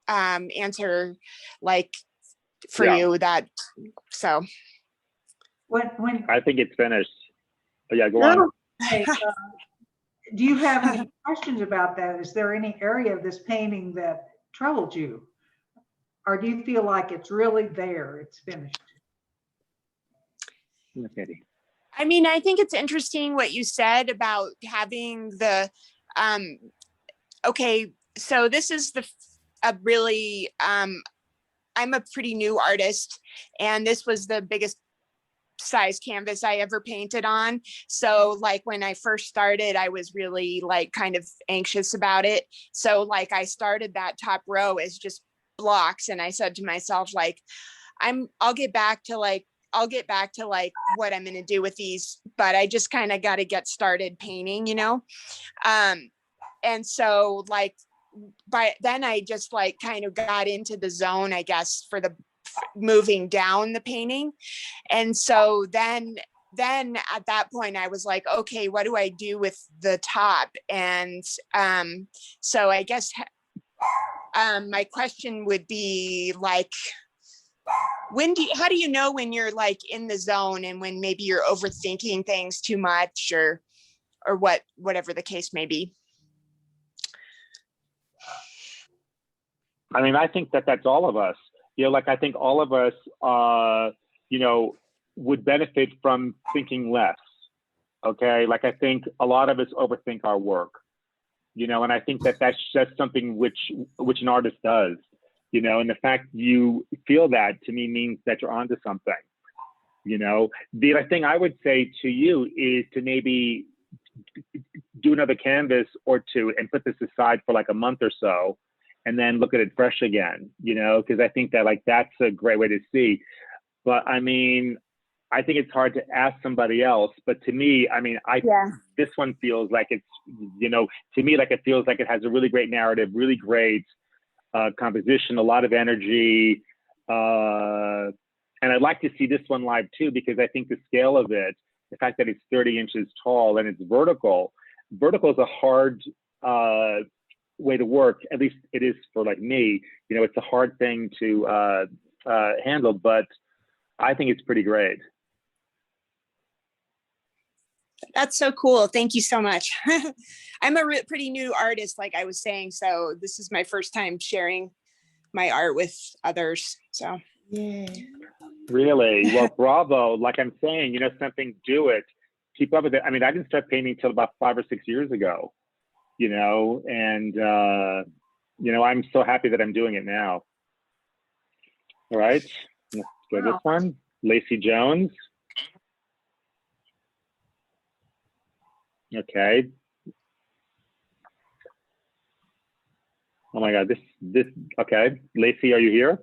answer like for you that so. When I think it's finished. But yeah, go on. hey, do you have any questions about that? Is there any area of this painting that troubled you? Or do you feel like it's really there, it's finished? Okay. I mean, I think it's interesting what you said about having the, okay, so this is a really, I'm a pretty new artist and this was the biggest size canvas I ever painted on. So like when I first started, I was really like kind of anxious about it. So like I started that top row as just blocks and I said to myself, like, I'll get back to like what I'm going to do with these, but I just kind of got to get started painting, you know? And so like, by then I just like kind of got into the zone, I guess, for the moving down the painting. And so then at that point I was like, okay, what do I do with the top? And so I guess my question would be like, how do you know when you're like in the zone and when maybe you're overthinking things too much or whatever the case may be? I mean, I think that's all of us. You know, like I think all of us, you know, would benefit from thinking less. Okay, like I think a lot of us overthink our work. You know, and I think that's just something which an artist does. You know, and the fact you feel that to me means that you're onto something. You know, the other thing I would say to you is to maybe do another canvas or two and put this aside for like a month or so and then look at it fresh again, you know, because I think that like that's a great way to see. But I mean, I think it's hard to ask somebody else, but to me, I mean, this one feels like it's, you know, to me, like it feels like it has a really great narrative, really great composition, a lot of energy. And I'd like to see this one live too, because I think the scale of it, the fact that it's 30 inches tall and it's vertical is a hard way to work. At least it is for like me, you know, it's a hard thing to handle, but I think it's pretty great. That's so cool. Thank you so much. I'm a pretty new artist, like I was saying. So this is my first time sharing my art with others. So Yeah. Really? Well, bravo. Like I'm saying, you know, something, do it. Keep up with it. I mean, I didn't start painting until about 5 or 6 years ago, you know, and, you know, I'm so happy that I'm doing it now. All right. Let's go this one. Lacey Jones. Okay. Oh my God, this, okay. Lacey, are you here?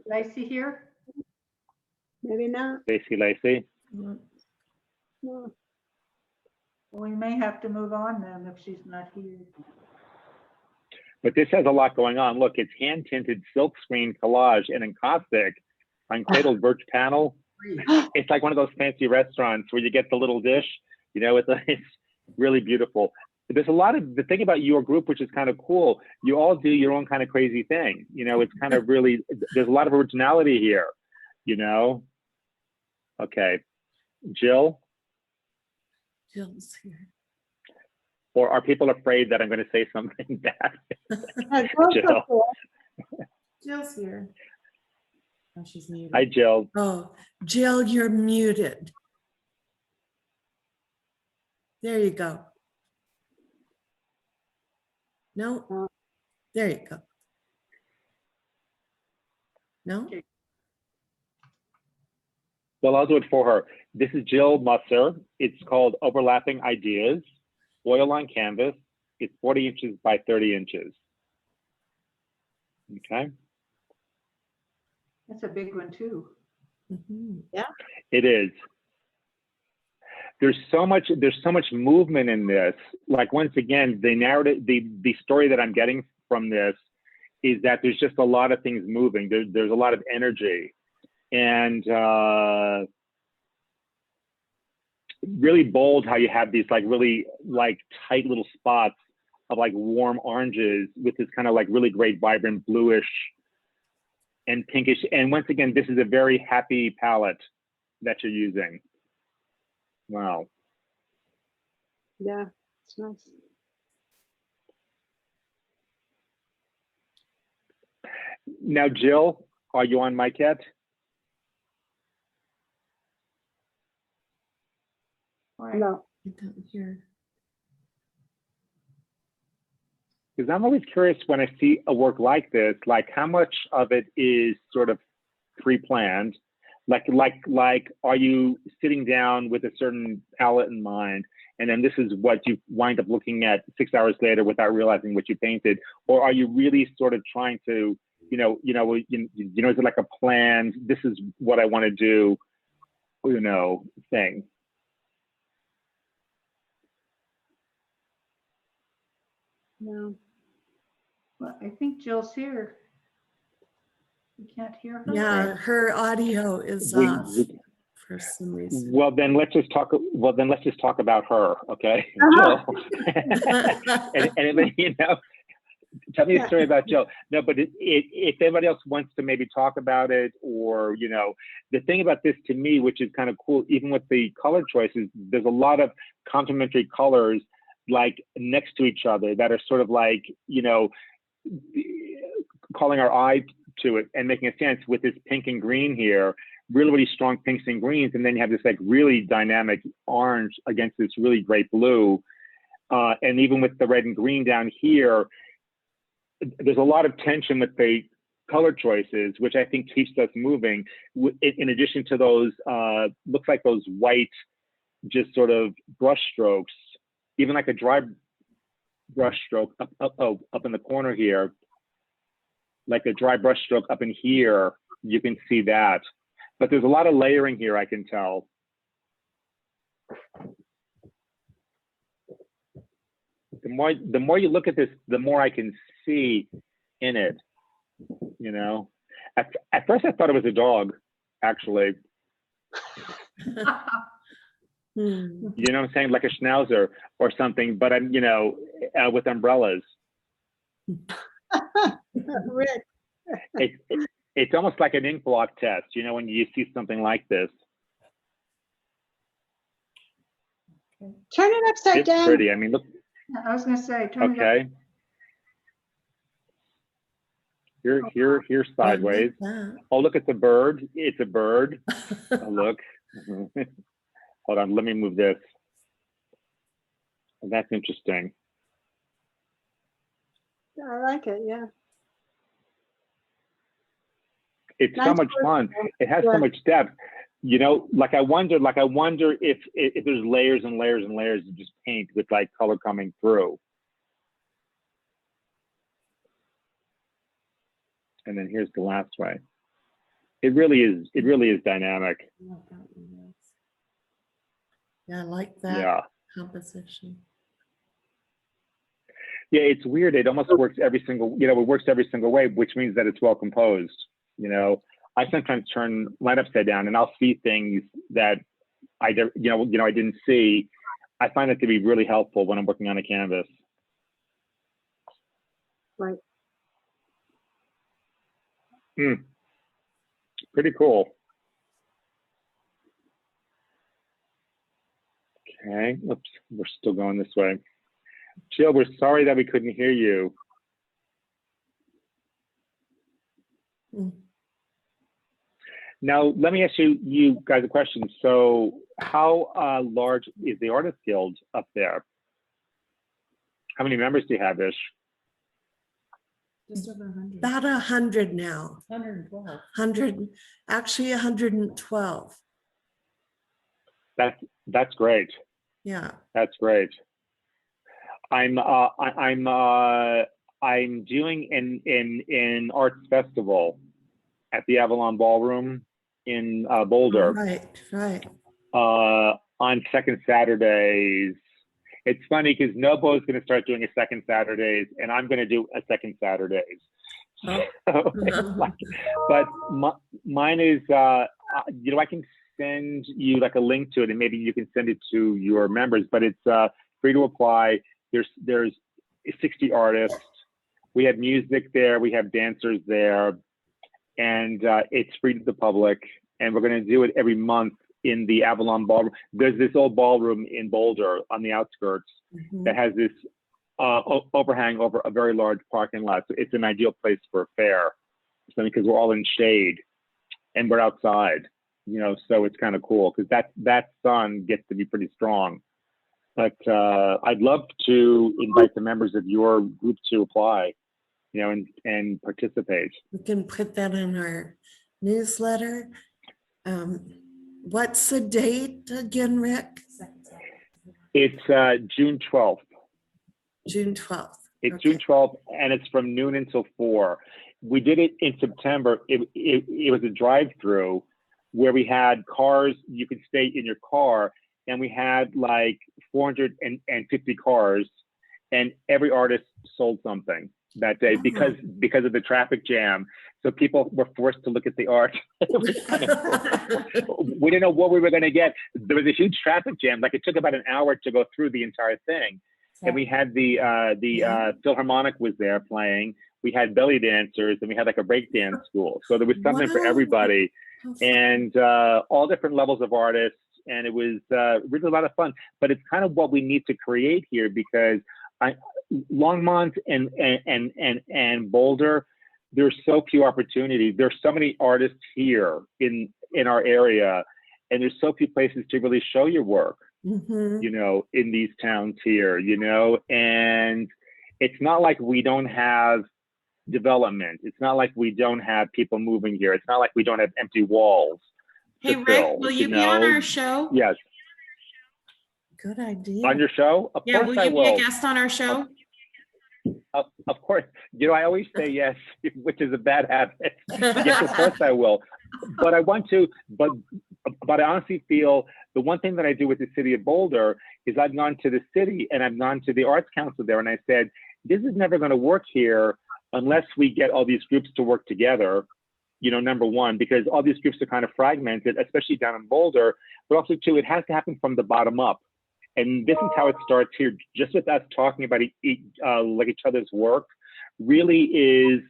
Lacey here? Maybe not. Lacey. No. Well, we may have to move on then if she's not here. But this has a lot going on. Look, it's hand-tinted silk screen collage and encaustic on cradled birch panel. It's like one of those fancy restaurants where you get the little dish, you know, it's really beautiful. there's a lot of, the thing about your group, which is kind of cool, you all do your own kind of crazy thing. You know, it's kind of really, there's a lot of originality here, you know? Okay, Jill? Jill's here. Or are people afraid that I'm going to say something bad? Jill? Jill's here. Oh, she's muted. Hi, Jill. Oh, Jill, you're muted. There you go. No, there you go. No? Well, I'll do it for her. This is Jill Musser. It's called Overlapping Ideas, oil on canvas. It's 40 inches by 30 inches. Okay. That's a big one too. Mhm. It is. There's so much movement in this. Like, once again, the narrative, the story that I'm getting from this is that there's just a lot of things moving. There's a lot of energy, and really bold how you have these like really like tight little spots of like warm oranges with this kind of like really great vibrant bluish and pinkish. And once again, this is a very happy palette that you're using. Wow. Yeah, it's nice. Now, Jill, are you on mic yet? No. I don't hear. Because I'm always curious when I see a work like this, like how much of it is sort of pre-planned? Like, are you sitting down with a certain palette in mind, and then this is what you wind up looking at 6 hours later without realizing what you painted? Or are you really sort of trying to, is it like a planned, this is what I want to do, thing? No. Well, I think Jill's here. We can't hear her. Yeah, her audio is off for some reason. Well, then let's just talk. About her, okay, Jill. and tell me a story about Jill. No, but if anybody else wants to maybe talk about it, or the thing about this to me, which is kind of cool, even with the color choices, there's a lot of complementary colors like next to each other that are sort of like calling our eye to it and making a sense with this pink and green here, really, really strong pinks and greens. And then you have this like really dynamic orange against this really great blue. And even with the red and green down here, there's a lot of tension with the color choices, which I think keeps us moving. In addition to those, looks like those white, just sort of brush strokes, even like a dry brush stroke up in the corner here, like a dry brush stroke up in here, you can see that. But there's a lot of layering here, I can tell. The more you look at this, the more I can see in it, At first I thought it was a dog, actually. You know what I'm saying? Like a schnauzer or something, but I'm, with umbrellas. Rick. It's almost like an ink block test, when you see something like this. Turn it upside It's down. pretty. I mean, look. I was going to say, turn it Okay. Here sideways. Oh, look, it's a bird. It's a bird. Oh, look. Hold on, let me move this. That's interesting. I like it, yeah. It's so Nice much fun. It has Yeah. so much depth. Like I wonder if there's layers and layers and layers of just paint with like color coming through. And then here's the last way. It really is dynamic. Yeah, I like that Yeah. composition. Yeah, it's weird. It almost works every single, it works every single way, which means that it's well composed. I sometimes turn light upside down and I'll see things that I didn't see, I find it to be really helpful when I'm working on a canvas. Right. Pretty cool. Okay, oops, we're still going this way. Jill, we're sorry that we couldn't hear you. Now, let me ask you guys a question. So how large is the Artist Guild up there? How many members do you have, Ish? Just over 100. About 100 now. 112. 100, actually 112. That's great. Yeah. That's great. I'm doing an arts festival at the Avalon Ballroom in Boulder. Right. On second Saturdays. It's funny because Nobo's going to start doing a second Saturdays, and I'm going to do a second Saturdays. So, but mine is, you know, I can send you like a link to it, and maybe you can send it to your members. But it's free to apply. There's 60 artists. We have music there. We have dancers there, and it's free to the public. And we're going to do it every month in the Avalon Ballroom. There's this old ballroom in Boulder on the outskirts that has this overhang over a very large parking lot. So it's an ideal place for a fair, because we're all in shade and we're outside, you know, so it's kind of cool because that sun gets to be pretty strong. But I'd love to invite the members of your group to apply, you know, and participate. We can put that in our newsletter. What's the date again, Rick? It's June 12th. June 12th. It's Okay. June 12th, and it's from noon until 4. We did it in September. It was a drive-through where we had cars. You could stay in your car, and we had like 450 cars, and every artist sold something that day because of the traffic jam. So people were forced to look at the art. It was kind of cool. We didn't know what we were going to get. There was a huge traffic jam. Like it took about an hour to go through the entire thing. And we had the Philharmonic was there playing. We had belly dancers, and we had like a break dance school. So there was something for everybody, and all different levels of artists. And it was really a lot of fun. But it's kind of what we need to create here because Longmont and Boulder, there's so few opportunities. There's so many artists here in our area, and there's so few places to really show your work. You know, in these towns here, you know, and it's not like we don't have development. It's not like we don't have people moving here. It's not like we don't have empty walls. Hey, Rick, will you be on our show? Yes. Good idea. On your show? Of Yeah, course will I you will. be a guest on our show? Of course. You know, I always say yes, which is a bad habit. Yes, of course I will. But I want to, but I honestly feel the one thing that I do with the city of Boulder is I've gone to the city and I've gone to the Arts Council there and I said, this is never going to work here unless we get all these groups to work together, you know, number one, because all these groups are kind of fragmented, especially down in Boulder, but also too, it has to happen from the bottom up. And this is how it starts here, just with us talking about like each other's work, really is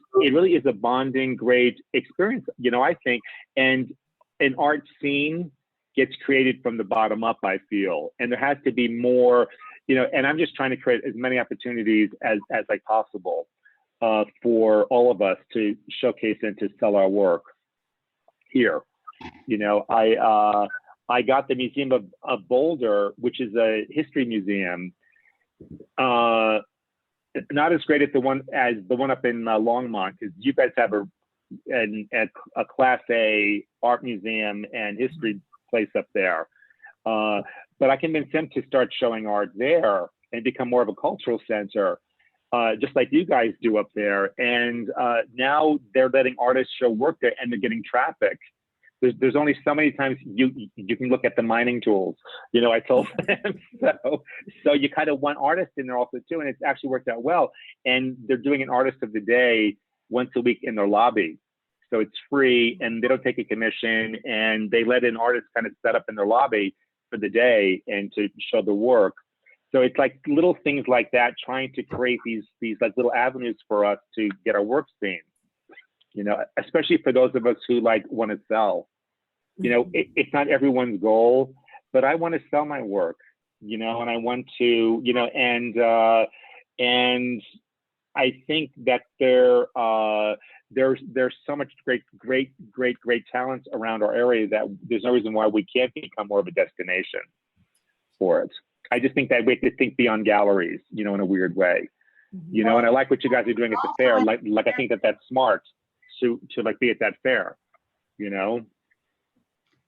a bonding, great experience, you know, I think. And an art scene gets created from the bottom up, I feel. And there has to be more, you know, and I'm just trying to create as many opportunities as like possible for all of us to showcase and to sell our work here. You know, I got the Museum of Boulder, which is a history museum, not as great as the one up in Longmont, because you guys have a Class A art museum and history place up there. But I convinced them to start showing art there and become more of a cultural center, just like you guys do up there. And now they're letting artists show work there, and they're getting traffic. There's only so many times you can look at the mining tools. You know, I told them, so you kind of want artists in there also too, and it's actually worked out well. And they're doing an artist of the day once a week in their lobby. So it's free and they don't take a commission, and they let in artists kind of set up in their lobby for the day and to show the work. So it's like little things like that, trying to create these like little avenues for us to get our work seen, you know, especially for those of us who like want to sell. You know, it's not everyone's goal, but I want to sell my work, you know, and I want to, you know, and I think that there's so much great talent around our area that there's no reason why we can't become more of a destination for it. I just think that we have to think beyond galleries, you know, in a weird way, you know, and I like what you guys are doing at the fair. Like I think that that's smart to like be at that fair, you know.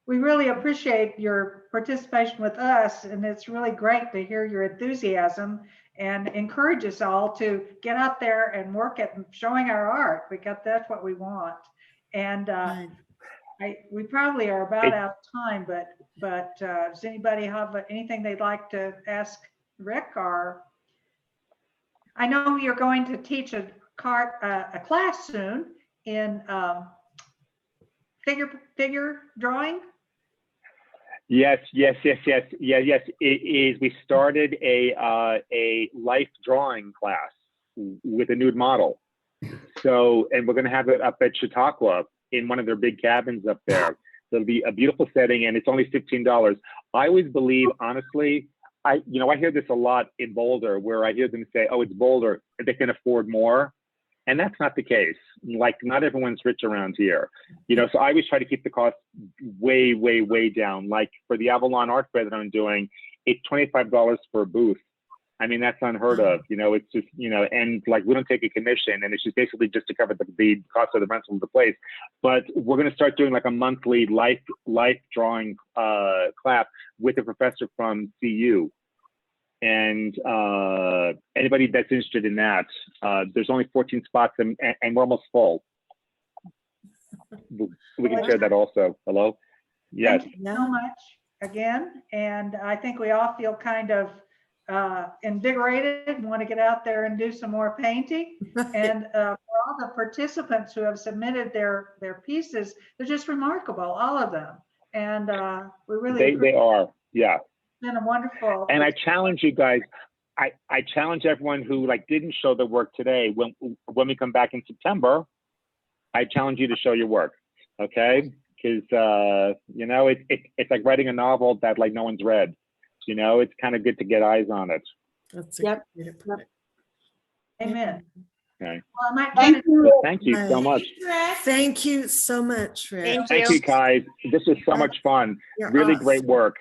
We really appreciate your participation with us, and it's really great to hear your enthusiasm and encourage us all to get out there and work at showing our art, because that's what we want. And we probably are about out of time, but does anybody have anything they'd like to ask Rick? Or I know you're going to teach a class soon in figure drawing. Yes. It is. We started a life drawing class with a nude model. So, and we're going to have it up at Chautauqua in one of their big cabins up there. It'll be a beautiful setting, and it's only $15. I always believe, honestly, I hear this a lot in Boulder, where I hear them say, "Oh, it's Boulder, and they can afford more." And that's not the case. Like, not everyone's rich around here, you know. So I always try to keep the cost way down. Like for the Avalon Art Fair that I'm doing, it's $25 for a booth. I mean, that's unheard of, you know. It's just, you know, and like we don't take a commission, and it's just basically just to cover the cost of the rental of the place. But we're going to start doing like a monthly life drawing class with a professor from CU. And anybody that's interested in that, there's only 14 spots, and we're almost full. We can share that also. Hello? Yes. Thank you so much again. And I think we all feel kind of invigorated and want to get out there and do some more painting. And for all the participants who have submitted their pieces, they're just remarkable, all of them. And we really they are, yeah. Been a wonderful. And I challenge you guys. I challenge everyone who like didn't show their work today. When we come back in September, I challenge you to show your work, okay? Because you know, it's like writing a novel that like no one's read. You know, it's kind of good to get eyes on it. That's a good way to put it. Amen. Okay. Well, Thank you so much. Thank you so much, Rick. Thank you, guys. This was so much fun. You're really awesome. Great work.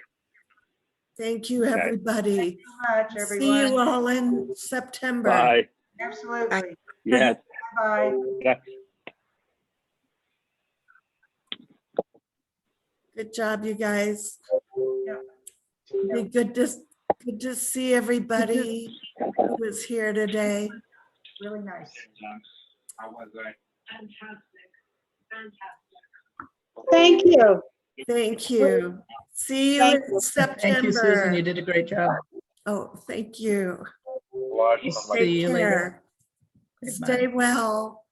Thank you, everybody. Thank you so much, everyone. See you all in September. Bye. Absolutely. Yes. Bye. Yes. Good job, you guys. Yeah. Be good to see everybody who was here today. Really nice. How was I? Thank you. Thank you. See you in September. Thank you, Susan. You did a great job. Oh, thank you. We'll see Take you later. care. Stay well.